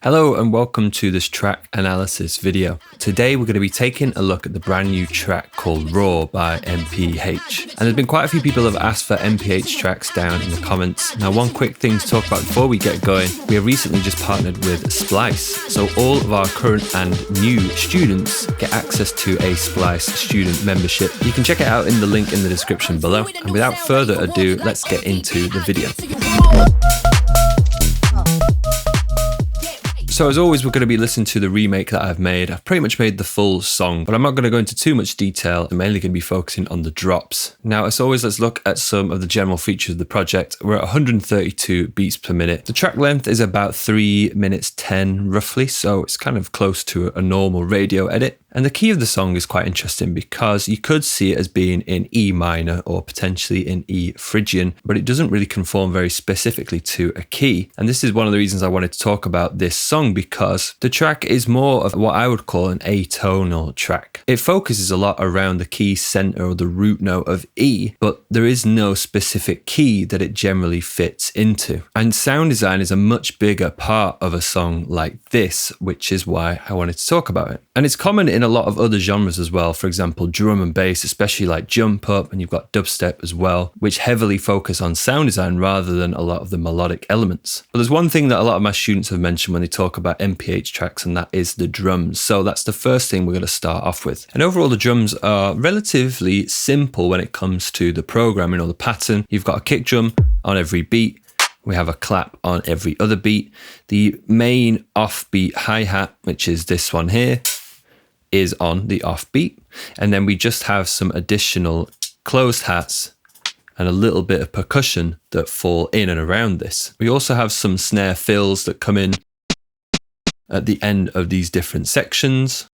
Hello and welcome to this track analysis video. Today we're going to be taking a look at the brand new track called Raw by MPH. And there's been quite a few people who have asked for MPH tracks down in the comments. Now one quick thing to talk about before we get going, we have recently just partnered with Splice. So all of our current and new students get access to a Splice student membership. You can check it out in the link in the description below. And without further ado, let's get into the video. So as always, we're going to be listening to the remake that I've made. I've pretty much made the full song, but I'm not going to go into too much detail. I'm mainly going to be focusing on the drops. Now, as always, let's look at some of the general features of the project. We're at 132 beats per minute. The track length is about 3 minutes 10 roughly, so it's kind of close to a normal radio edit. And the key of the song is quite interesting because you could see it as being in E minor or potentially in E Phrygian, but it doesn't really conform very specifically to a key. And this is one of the reasons I wanted to talk about this song, because the track is more of what I would call an atonal track. It focuses a lot around the key center or the root note of E, but there is no specific key that it generally fits into. And sound design is a much bigger part of a song like this, which is why I wanted to talk about it. And it's common in a lot of other genres as well. For example, drum and bass, especially like jump up, and you've got dubstep as well, which heavily focus on sound design rather than a lot of the melodic elements. But there's one thing that a lot of my students have mentioned when they talk about MPH tracks, and that is the drums. So that's the first thing we're going to start off with. And overall, the drums are relatively simple when it comes to the programming or the pattern. You've got a kick drum on every beat. We have a clap on every other beat. The main offbeat hi-hat, which is this one here, is on the offbeat. And then we just have some additional closed hats and a little bit of percussion that fall in and around this. We also have some snare fills that come in at the end of these different sections.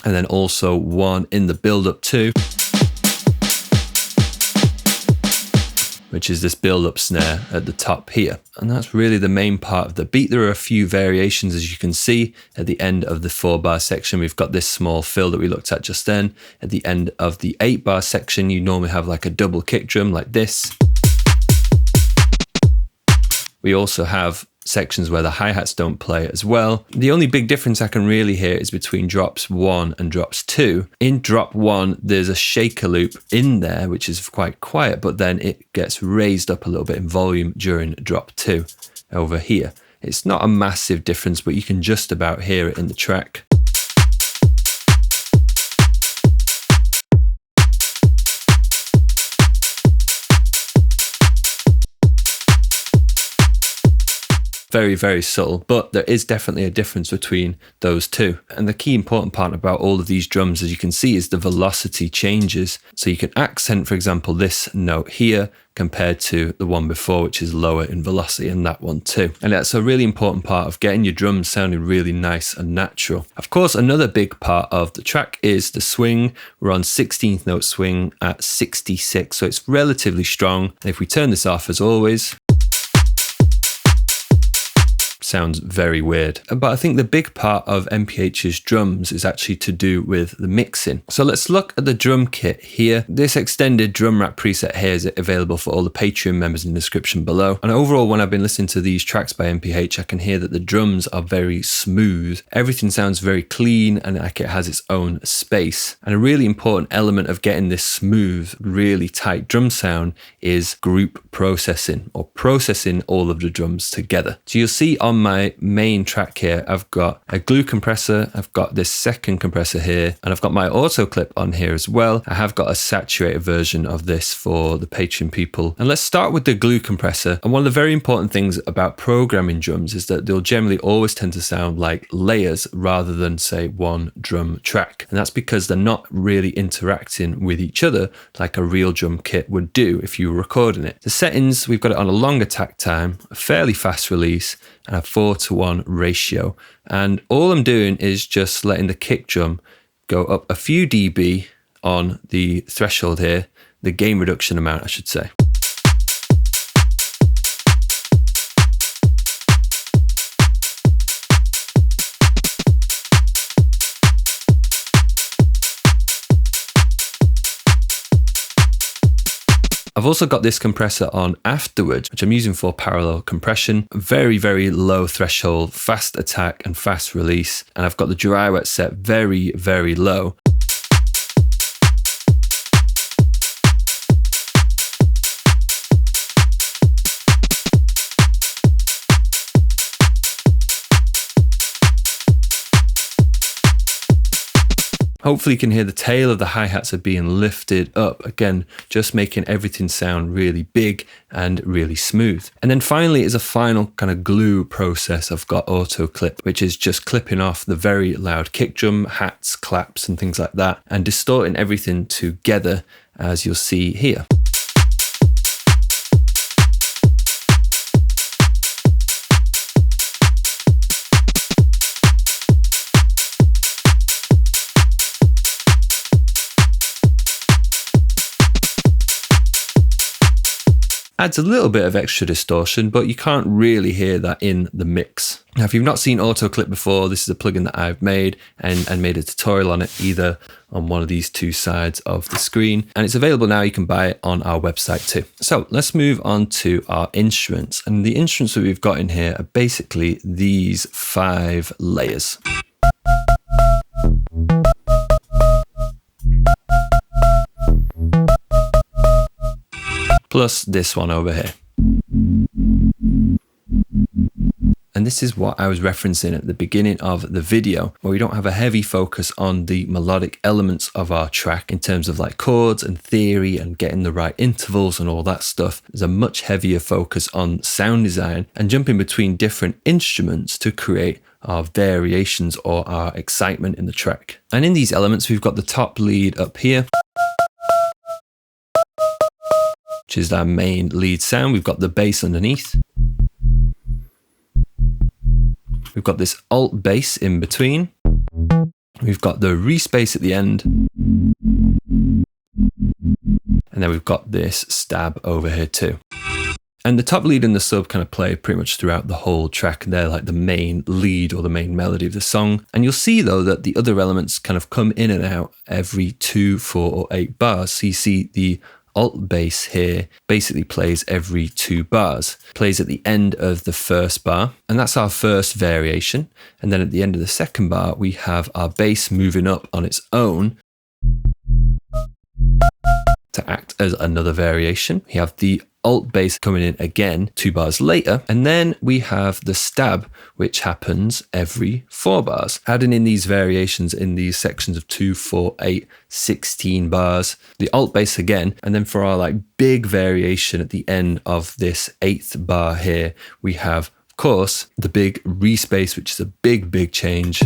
And then also one in the build-up too, which is this build-up snare at the top here. And that's really the main part of the beat. There are a few variations, as you can see. At the end of the 4-bar section, we've got this small fill that we looked at just then. At the end of the 8-bar section, you normally have like a double kick drum like this. We also have sections where the hi-hats don't play as well. The only big difference I can really hear is between drops 1 and drops 2. In drop 1, there's a shaker loop in there, which is quite quiet, but then it gets raised up a little bit in volume during drop 2 over here. It's not a massive difference, but you can just about hear it in the track. Very, very subtle, but there is definitely a difference between those two. And the key important part about all of these drums, as you can see, is the velocity changes. So you can accent, for example, this note here compared to the one before, which is lower in velocity, and that one too. And that's a really important part of getting your drums sounding really nice and natural. Of course, another big part of the track is the swing. We're on 16th note swing at 66, so it's relatively strong. And if we turn this off, as always, sounds very weird. But I think the big part of MPH's drums is actually to do with the mixing. So let's look at the drum kit here. This extended drum rack preset here is available for all the Patreon members in the description below. And overall, when I've been listening to these tracks by MPH, I can hear that the drums are very smooth. Everything sounds very clean and like it has its own space. And a really important element of getting this smooth, really tight drum sound is group processing, or processing all of the drums together. So you'll see on my main track here, I've got a glue compressor, I've got this second compressor here, and I've got my auto clip on here as well. I have got a saturated version of this for the Patreon people. And let's start with the glue compressor. And one of the very important things about programming drums is that they'll generally always tend to sound like layers rather than, say, one drum track. And that's because they're not really interacting with each other like a real drum kit would do if you were recording it. The settings, we've got it on a long attack time, a fairly fast release, and a 4:1 ratio. And all I'm doing is just letting the kick drum go up a few dB on the threshold here, the gain reduction amount, I should say. I've I've also got this compressor on afterwards, which I'm using for parallel compression. Very, very low threshold, fast attack and fast release. And I've got the dry wet set very, very low. Hopefully you can hear the tail of the hi-hats are being lifted up. Again, just making everything sound really big and really smooth. And then finally, as a final kind of glue process, I've got auto clip, which is just clipping off the very loud kick drum, hats, claps, and things like that, and distorting everything together, as you'll see here. Adds a little bit of extra distortion, but you can't really hear that in the mix. Now, if you've not seen Auto Clip before, this is a plugin that I've made and made a tutorial on it, either on one of these two sides of the screen. And it's available now. You can buy it on our website too. So let's move on to our instruments. And the instruments that we've got in here are basically these 5 layers. Plus this one over here. And this is what I was referencing at the beginning of the video, where we don't have a heavy focus on the melodic elements of our track in terms of like chords and theory and getting the right intervals and all that stuff. There's a much heavier focus on sound design and jumping between different instruments to create our variations or our excitement in the track. And in these elements, we've got the top lead up here, which is our main lead sound. We've got the bass underneath. We've got this alt bass in between. We've got the Reese Bass at the end. And then we've got this stab over here too. And the top lead and the sub kind of play pretty much throughout the whole track. They're like the main lead or the main melody of the song. And you'll see though that the other elements kind of come in and out every 2, 4, or 8 bars. So you see the alt bass here basically plays every 2 bars, plays at the end of the first bar, and that's our first variation. And then at the end of the second bar, we have our bass moving up on its own to act as another variation. We have the alt bass coming in again 2 bars later, and then we have the stab, which happens every 4 bars. Adding in these variations in these sections of 2, 4, 8, 16 bars, the alt bass again, and then for our like big variation at the end of this 8th bar here, we have, of course, the big Reese bass, which is a big change.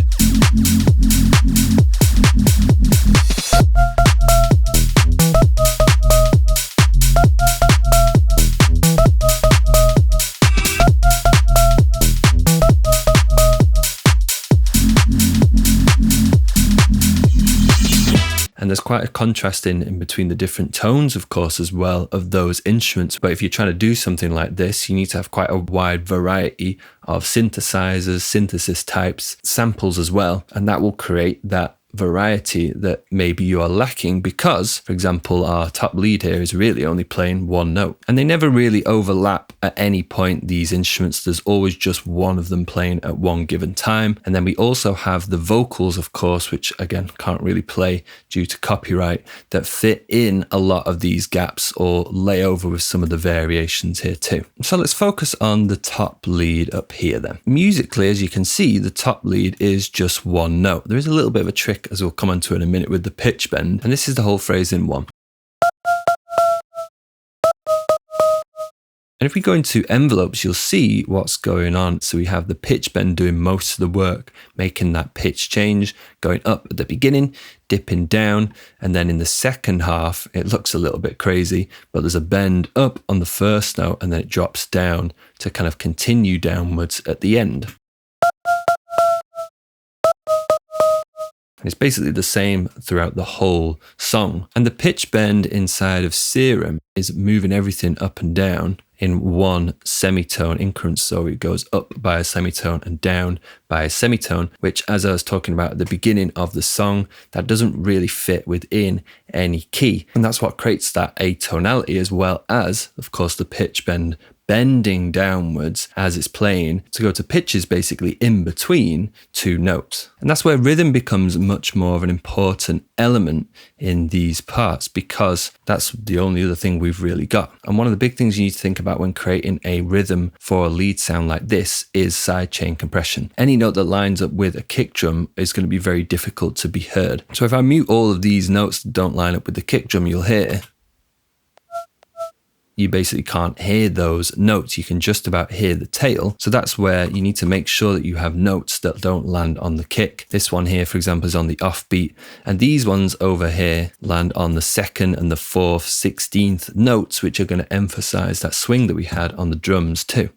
And there's quite a contrast in between the different tones, of course, as well, of those instruments. But if you're trying to do something like this, you need to have quite a wide variety of synthesizers, synthesis types, samples as well. And that will create that variety that maybe you are lacking because, for example, our top lead here is really only playing 1 note. And they never really overlap at any point, these instruments. There's always just one of them playing at one given time. And then we also have the vocals, of course, which again, can't really play due to copyright, that fit in a lot of these gaps or lay over with some of the variations here too. So let's focus on the top lead up here then. Musically, as you can see, the top lead is just 1 note. There is a little bit of a trick, as we'll come on to in a minute, with the pitch bend, and this is the whole phrase in one. And if we go into envelopes, you'll see what's going on. So we have the pitch bend doing most of the work, making that pitch change, going up at the beginning, dipping down, and then in the second half, it looks a little bit crazy, but there's a bend up on the first note, and then it drops down to kind of continue downwards at the end. It's basically the same throughout the whole song. And the pitch bend inside of Serum is moving everything up and down in one semitone increment. So it goes up by a semitone and down by a semitone, which, as I was talking about at the beginning of the song, that doesn't really fit within any key. And that's what creates that atonality, as well as, of course, the pitch bend bending downwards as it's playing to go to pitches basically in between two notes. And that's where rhythm becomes much more of an important element in these parts, because that's the only other thing we've really got. And one of the big things you need to think about when creating a rhythm for a lead sound like this is sidechain compression. Any note that lines up with a kick drum is going to be very difficult to be heard. So if I mute all of these notes that don't line up with the kick drum, you'll hear you basically can't hear those notes. You can just about hear the tail. So that's where you need to make sure that you have notes that don't land on the kick. This one here, for example, is on the offbeat. And these ones over here land on the second and the fourth, 16th notes, which are going to emphasize that swing that we had on the drums too.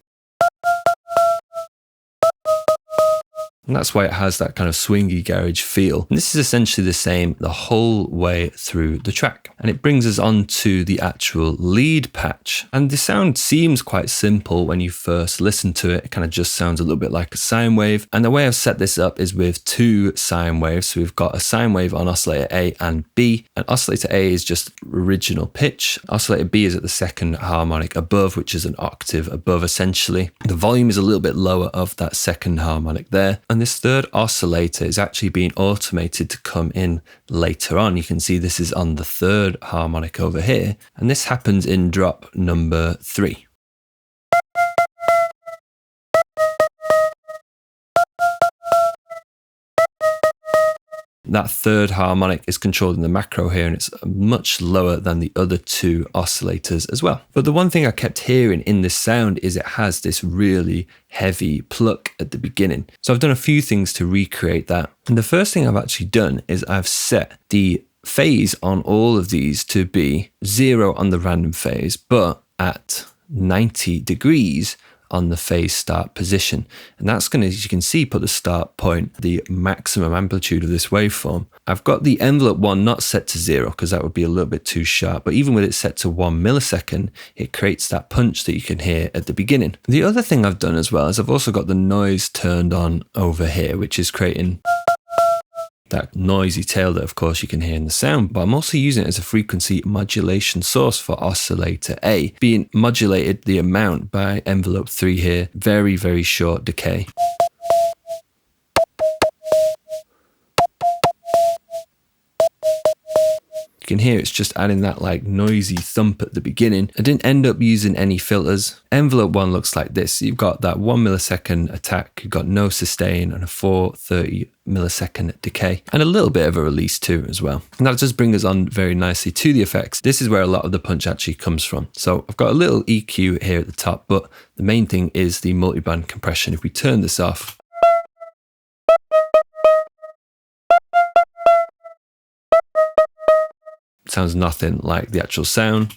And that's why it has that kind of swingy garage feel. And this is essentially the same the whole way through the track. And it brings us on to the actual lead patch. And the sound seems quite simple when you first listen to it. It kind of just sounds a little bit like a sine wave. And the way I've set this up is with two sine waves. So we've got a sine wave on oscillator A and B. And oscillator A is just original pitch. Oscillator B is at the second harmonic above, which is an octave above essentially. The volume is a little bit lower of that second harmonic there. And this third oscillator is actually being automated to come in later on. You can see this is on the third harmonic over here, and this happens in drop number 3. That third harmonic is controlled in the macro here, and it's much lower than the other two oscillators as well. But the one thing I kept hearing in this sound is it has this really heavy pluck at the beginning. So I've done a few things to recreate that. And the first thing I've actually done is I've set the phase on all of these to be 0 on the random phase, but at 90 degrees on the phase start position. And that's going to, as you can see, put the start point, the maximum amplitude of this waveform. I've got the envelope one not set to 0 because that would be a little bit too sharp, but even with it set to 1 millisecond, it creates that punch that you can hear at the beginning. The other thing I've done as well is I've also got the noise turned on over here, which is creating that noisy tail that of course you can hear in the sound, but I'm also using it as a frequency modulation source for oscillator A, being modulated the amount by envelope 3 here, very, very short decay. You can hear it's just adding that like noisy thump at the beginning. I didn't end up using any filters. Envelope 1 looks like this. You've got that 1 millisecond attack, you've got no sustain and a 430 millisecond decay and a little bit of a release too as well. And that does bring us on very nicely to the effects. This is where a lot of the punch actually comes from. So I've got a little EQ here at the top, but the main thing is the multiband compression. If we turn this off, sounds nothing like the actual sound.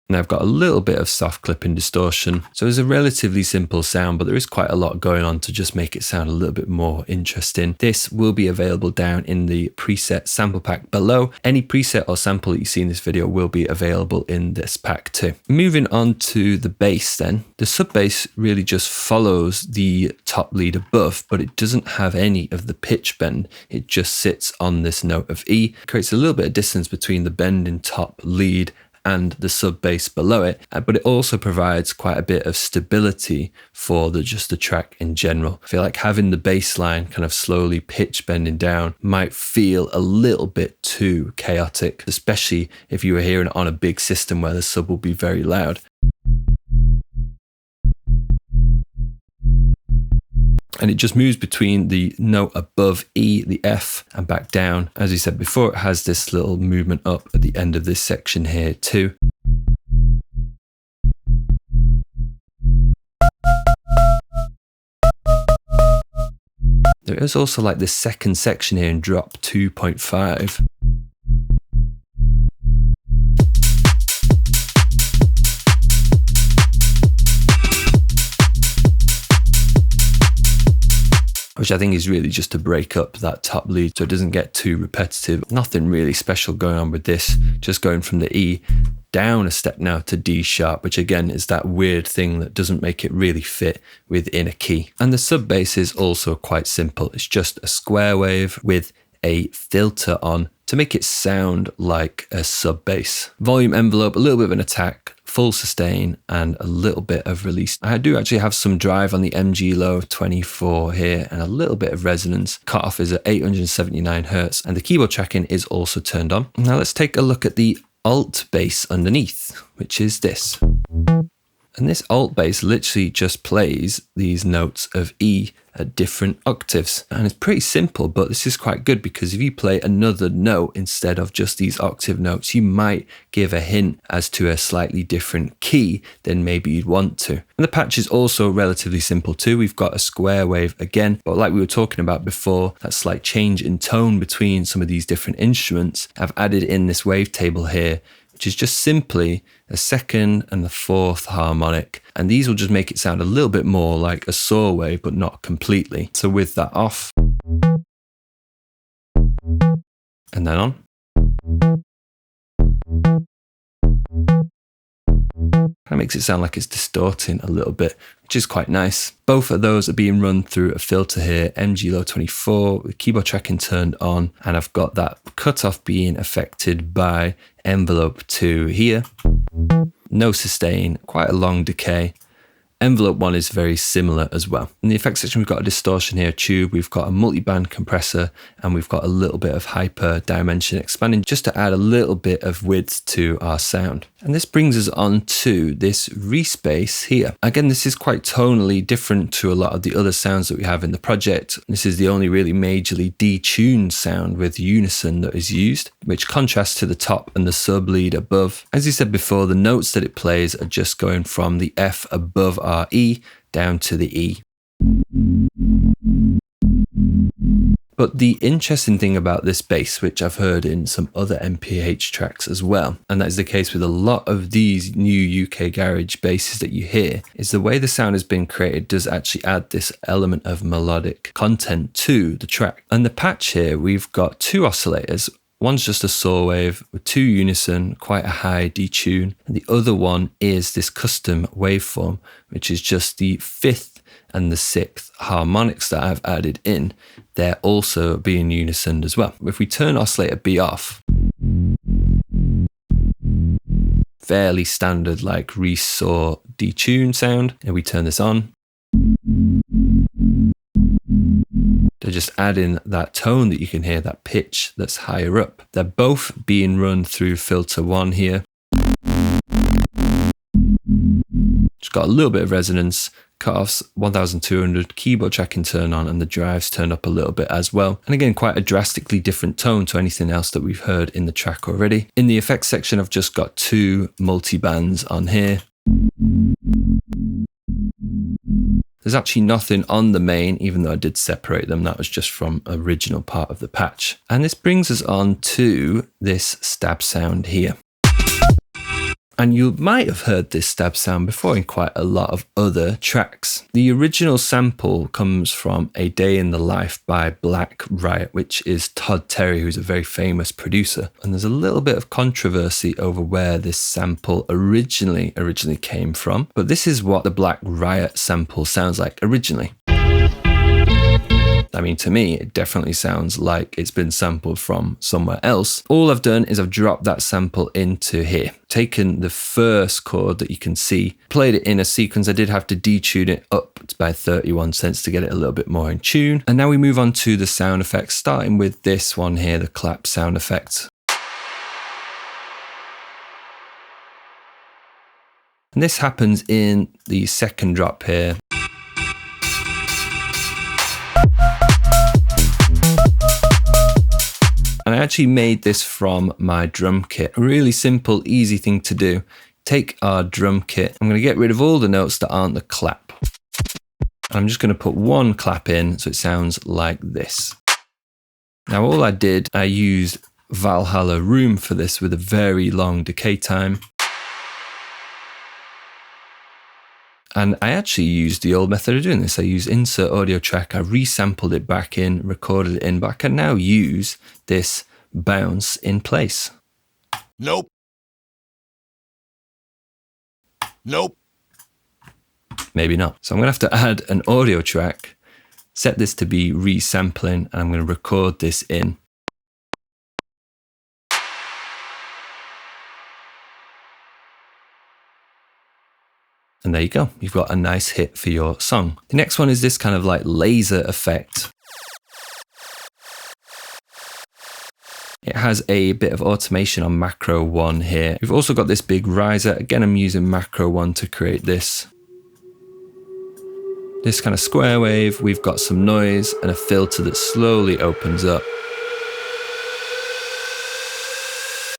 And I've got a little bit of soft clipping distortion. So it's a relatively simple sound, but there is quite a lot going on to just make it sound a little bit more interesting. This will be available down in the preset sample pack below. Any preset or sample that you see in this video will be available in this pack too. Moving on to the bass then. The sub bass really just follows the top lead above, but it doesn't have any of the pitch bend. It just sits on this note of E. It creates a little bit of distance between the bend in top lead and the sub bass below it, but it also provides quite a bit of stability for just the track in general. I feel like having the bass line kind of slowly pitch bending down might feel a little bit too chaotic, especially if you were hearing it on a big system where the sub will be very loud. And it just moves between the note above E, the F, and back down. As we said before, it has this little movement up at the end of this section here too. There is also like this second section here in drop 2.5. which I think is really just to break up that top lead so it doesn't get too repetitive. Nothing really special going on with this, just going from the E down a step now to D sharp, which again is that weird thing that doesn't make it really fit within a key. And the sub bass is also quite simple. It's just a square wave with a filter on to make it sound like a sub bass. Volume envelope, a little bit of an attack, full sustain, and a little bit of release. I do actually have some drive on the MG low of 24 here and a little bit of resonance. Cutoff is at 879 Hertz, and the keyboard tracking is also turned on. Now let's take a look at the alt bass underneath, which is this. And this alt bass literally just plays these notes of E at different octaves. And it's pretty simple, but this is quite good because if you play another note instead of just these octave notes, you might give a hint as to a slightly different key than maybe you'd want to. And the patch is also relatively simple too. We've got a square wave again, but like we were talking about before, that slight change in tone between some of these different instruments, I've added in this wavetable here, which is just simply a second and the fourth harmonic. And these will just make it sound a little bit more like a saw wave, but not completely. So with that off, and then on. That makes it sound like it's distorting a little bit, which is quite nice. Both of those are being run through a filter here, MG Low 24, with keyboard tracking turned on, and I've got that cutoff being affected by envelope 2 here. No sustain, quite a long decay. Envelope 1 is very similar as well. In the effects section, we've got a distortion here, tube, we've got a multi-band compressor, and we've got a little bit of hyper dimension expanding just to add a little bit of width to our sound. And this brings us on to this Reese Bass here. Again, this is quite tonally different to a lot of the other sounds that we have in the project. This is the only really majorly detuned sound with unison that is used, which contrasts to the top and the sub lead above. As you said before, the notes that it plays are just going from the F above our E down to the E. But the interesting thing about this bass, which I've heard in some other MPH tracks as well, and that is the case with a lot of these new UK garage basses that you hear, is the way the sound has been created does actually add this element of melodic content to the track. And the patch here, we've got two oscillators. One's just a saw wave with two unison, quite a high detune, and the other one is this custom waveform, which is just the fifth and the sixth harmonics that I've added in. They're also being unison as well. If we turn oscillator B off, fairly standard like Reese saw detune sound, and we turn this on, they're just adding that tone that you can hear, that pitch that's higher up. They're both being run through filter 1 here. Just got a little bit of resonance, cutoffs 1200, keyboard tracking turn on, and the drives turn up a little bit as well. And again, quite a drastically different tone to anything else that we've heard in the track already. In the effects section, I've just got two multi-bands on here. There's actually nothing on the main, even though I did separate them. That was just from original part of the patch. And this brings us on to this stab sound here. And you might have heard this stab sound before in quite a lot of other tracks. The original sample comes from A Day in the Life by Black Riot, which is Todd Terry, who's a very famous producer. And there's a little bit of controversy over where this sample originally came from. But this is what the Black Riot sample sounds like originally. I mean, to me, it definitely sounds like it's been sampled from somewhere else. All I've done is I've dropped that sample into here, taken the first chord that you can see, played it in a sequence. I did have to detune it up by 31 cents to get it a little bit more in tune. And now we move on to the sound effects, starting with this one here, the clap sound effect. And this happens in the second drop here. And I actually made this from my drum kit. A really simple, easy thing to do. Take our drum kit. I'm going to get rid of all the notes that aren't the clap. I'm just going to put one clap in so it sounds like this. Now all I did, I used Valhalla Room for this with a very long decay time. And I actually used the old method of doing this. I used insert audio track, I resampled it back in, recorded it in, but I can now use this bounce in place. Nope. Nope. Maybe not. So I'm going to have to add an audio track, set this to be resampling, and I'm going to record this in. And there you go. You've got a nice hit for your song. The next one is this kind of like laser effect. It has a bit of automation on macro 1 here. We've also got this big riser. Again, I'm using macro 1 to create this kind of square wave. We've got some noise and a filter that slowly opens up.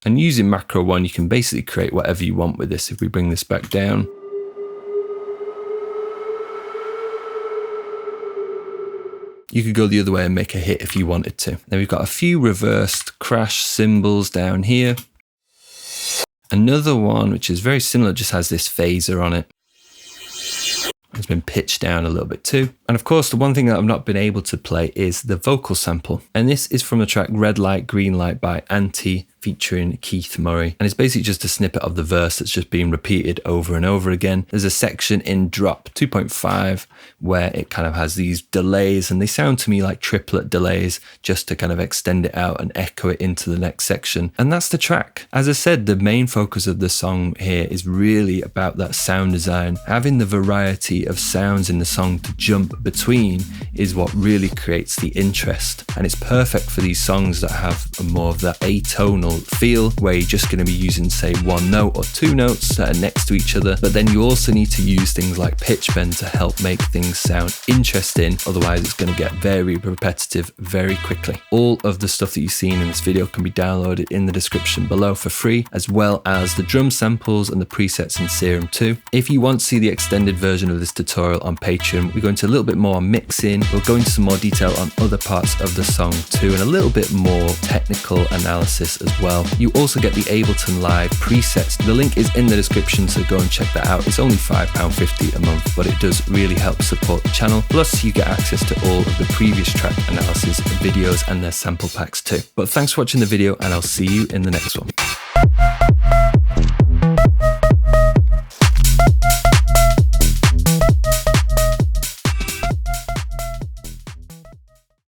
And using macro 1, you can basically create whatever you want with this. If we bring this back down, you could go the other way and make a hit if you wanted to. Then we've got a few reversed crash cymbals down here. Another one, which is very similar, just has this phaser on it. It's been pitched down a little bit too. And of course, the one thing that I've not been able to play is the vocal sample. And this is from the track Red Light, Green Light by Anti, featuring Keith Murray. And it's basically just a snippet of the verse that's just being repeated over and over again. There's a section in drop 2.5 where it kind of has these delays, and they sound to me like triplet delays, just to kind of extend it out and echo it into the next section. And that's the track. As I said, the main focus of the song here is really about that sound design. Having the variety of sounds in the song to jump between is what really creates the interest. And it's perfect for these songs that have more of that atonal feel, where you're just going to be using, say, one note or two notes that are next to each other, but then you also need to use things like pitch bend to help make things sound interesting. Otherwise it's going to get very repetitive very quickly. All of the stuff that you've seen in this video can be downloaded in the description below for free, as well as the drum samples and the presets in Serum 2. If you want to see the extended version of this tutorial on Patreon, we go into a little bit more on mixing, we'll go into some more detail on other parts of the song too, and a little bit more technical analysis as well. You also get the Ableton Live presets. The link is in the description, so go and check that out. It's only £5.50 a month, but it does really help support the channel. Plus, you get access to all of the previous track analysis videos and their sample packs too. But thanks for watching the video, and I'll see you in the next one.